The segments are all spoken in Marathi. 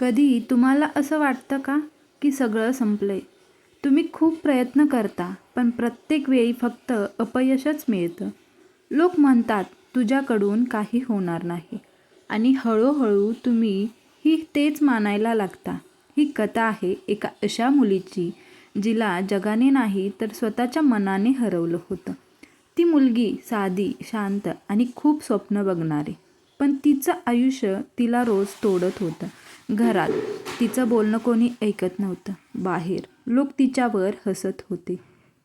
कधी तुम्हाला असं वाटतं का की सगळं संपलंय? तुम्ही खूप प्रयत्न करता, पण प्रत्येक वेळी फक्त अपयशच मिळतं. लोक म्हणतात तुझ्याकडून काही होणार नाही आणि हळूहळू तुम्ही तेच मानायला लागता. ही कथा आहे एका अशा मुलीची जिला जगाने नाही तर स्वतःच्या मनाने हरवलं होतं. ती मुलगी साधी, शांत आणि खूप स्वप्न बघणारी. पण तिचं आयुष्य तिला रोज तोडत होतं. घरात तिचं बोलणं कोणी ऐकत नव्हतं. बाहेर लोक तिच्यावर हसत होते.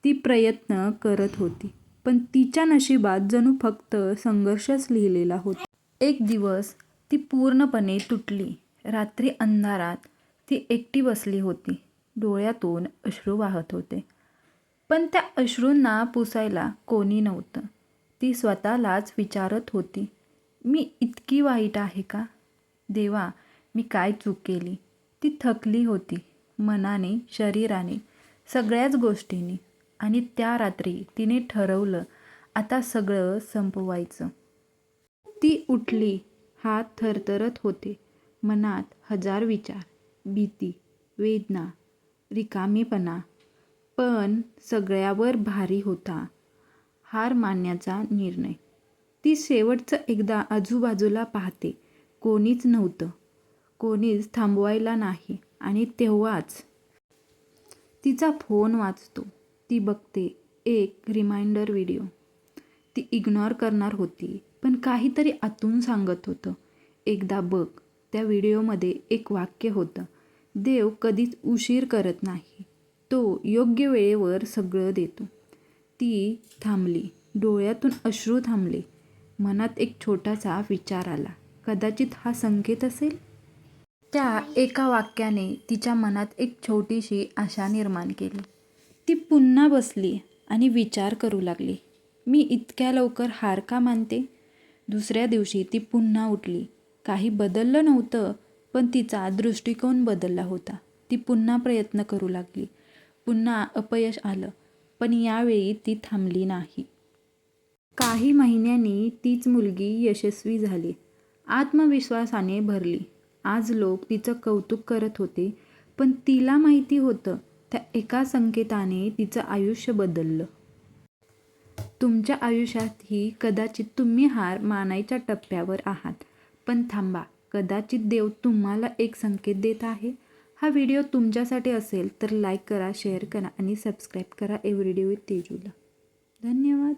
ती प्रयत्न करत होती, पण तिच्या नशिबात जणू फक्त संघर्षच लिहिलेला होता. एक दिवस ती पूर्णपणे तुटली. रात्री अंधारात ती एकटी बसली होती. डोळ्यातून अश्रू वाहत होते, पण त्या अश्रूंना पुसायला कोणी नव्हतं. ती स्वतःलाच विचारत होती, मी इतकी वाईट आहे का? देवा, मी काय चूक केली? ती थकली होती, मनाने, शरीराने, सगळ्याच गोष्टींनी. आणि त्या रात्री तिने ठरवलं, आता सगळं संपवायचं. ती उठली, हात थरथरत होते. मनात हजार विचार, भीती, वेदना, रिकामेपणा. पण सगळ्यावर भारी होता हार मानण्याचा निर्णय. ती शेवटचं एकदा आजूबाजूला पाहते. कोणीच नव्हतं, कोणीच थांबवायला नाही. आणि तेव्हाच तिचा फोन वाजतो. ती बघते एक रिमाइंडर व्हिडिओ. ती इग्नोर करणार होती, पण काहीतरी आतून सांगत होतं, एकदा बघ. त्या व्हिडिओमध्ये एक वाक्य होतं, देव कधीच उशीर करत नाही, तो योग्य वेळेवर सगळं देतो. ती थांबली, डोळ्यातून अश्रू थांबले. मनात एक छोटासा विचार आला, कदाचित हा संकेत असेल. त्या एका वाक्याने तिच्या मनात एक छोटीशी आशा निर्माण केली. ती पुन्हा बसली आणि विचार करू लागली, मी इतक्या लवकर हार का मानते? दुसऱ्या दिवशी ती पुन्हा उठली. काही बदललं नव्हतं, पण तिचा दृष्टिकोन बदलला होता. ती पुन्हा प्रयत्न करू लागली. पुन्हा अपयश आलं, पण यावेळी ती थांबली नाही. काही महिन्यांनी तीच मुलगी यशस्वी झाली, आत्मविश्वासाने भरली. आज लोक तिचं कौतुक करत होते, पण तिला माहिती होतं, त्या एका संकेताने तिचं आयुष्य बदललं. तुमच्या आयुष्यातही कदाचित तुम्ही हार मानायच्या टप्प्यावर आहात, पण थांबा, कदाचित देव तुम्हाला एक संकेत देत आहे. हा व्हिडिओ तुमच्यासाठी असेल तर लाईक करा, शेअर करा आणि सबस्क्राईब करा एव्हरीडे विथ तेजूला. धन्यवाद.